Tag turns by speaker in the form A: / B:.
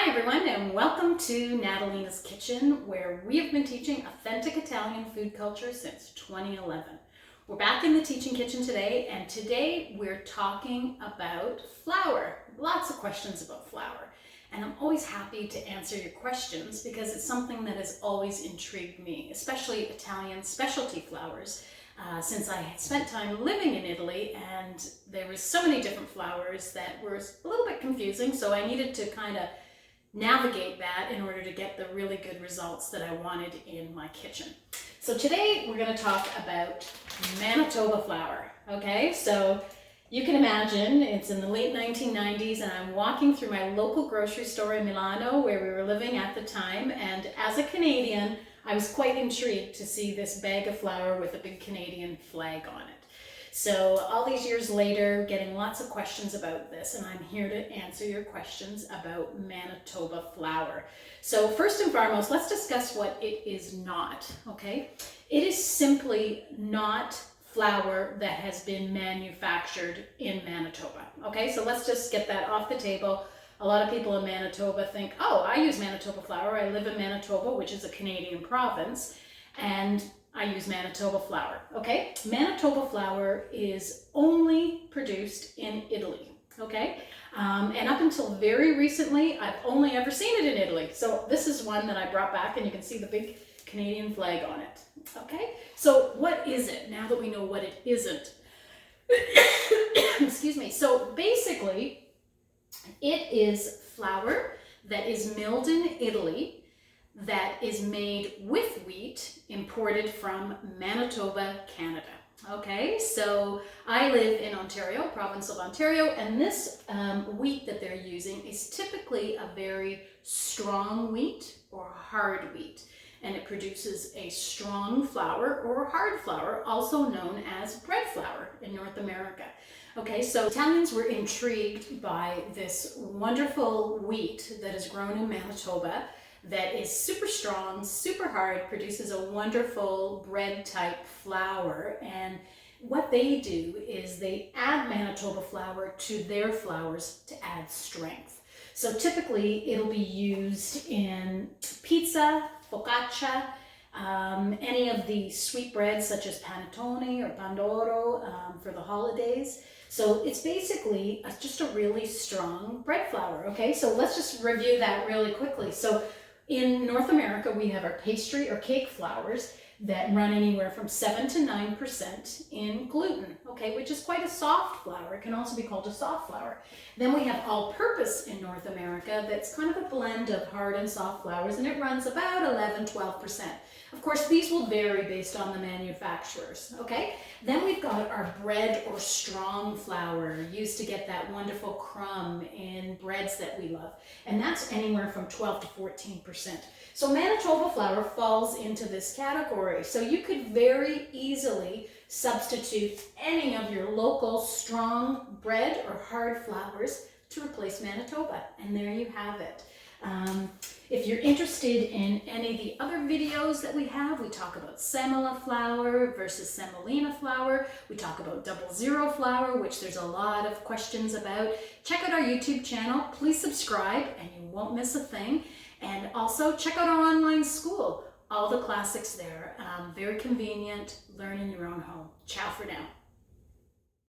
A: Hi everyone, and welcome to Natalina's Kitchen, where we have been teaching authentic Italian food culture since 2011. We're back in the teaching kitchen today, and today we're talking about flour. Lots of questions about flour, and I'm always happy to answer your questions because it's something that has always intrigued me, especially Italian specialty flours. Since I had spent time living in Italy, and there was so many different flours that were a little bit confusing, so I needed to kind of navigate that in order to get the really good results that I wanted in my kitchen. So today we're going to talk about Manitoba flour. Okay, so you can imagine it's in the late 1990s and I'm walking through my local grocery store in Milano where we were living at the time, and as a Canadian I was quite intrigued to see this bag of flour with a big Canadian flag on it. So all these years later, getting lots of questions about this, and I'm here to answer your questions about Manitoba flour. So first and foremost, let's discuss what it is not, okay? It is simply not flour that has been manufactured in Manitoba, okay? So let's just get that off the table. A lot of people in Manitoba think, oh, I use Manitoba flour. I live in Manitoba, which is a Canadian province, and I use Manitoba flour, okay? Manitoba flour is only produced in Italy, okay? And up until very recently, I've only ever seen it in Italy. So this is one that I brought back, and you can see the big Canadian flag on it, okay? So what is it, now that we know what it isn't? Excuse me. So basically, it is flour that is milled in Italy, that is made with wheat imported from Manitoba, Canada. Okay, so I live in Ontario, province of Ontario, and this wheat that they're using is typically a very strong wheat or hard wheat, and it produces a strong flour or hard flour, also known as bread flour in North America. Okay, so Italians were intrigued by this wonderful wheat that is grown in Manitoba that is super strong, super hard, produces a wonderful bread type flour. And what they do is they add Manitoba flour to their flours to add strength. So typically it'll be used in pizza, focaccia, any of the sweet breads such as panettone or pandoro for the holidays. So it's basically just a really strong bread flour. Okay, so let's just review that really quickly. So in North America, we have our pastry or cake flours that run anywhere from 7 to 9% in gluten, okay, which is quite a soft flour. It can also be called a soft flour. Then we have all-purpose in North America that's kind of a blend of hard and soft flours, and it runs about 11-12%. Of course, these will vary based on the manufacturers, okay? Then we've got our bread or strong flour used to get that wonderful crumb in breads that we love, and that's anywhere from 12 to 14%. So Manitoba flour falls into this category. So you could very easily substitute any of your local strong bread or hard flours to replace Manitoba, and there you have it. If you're interested in any of the other videos that we have, we talk about semola flour versus semolina flour. We talk about 00 flour, which there's a lot of questions about. Check out our YouTube channel. Please subscribe and you won't miss a thing. And also check out our online school. All the classics there. Very convenient. Learn in your own home. Ciao for now.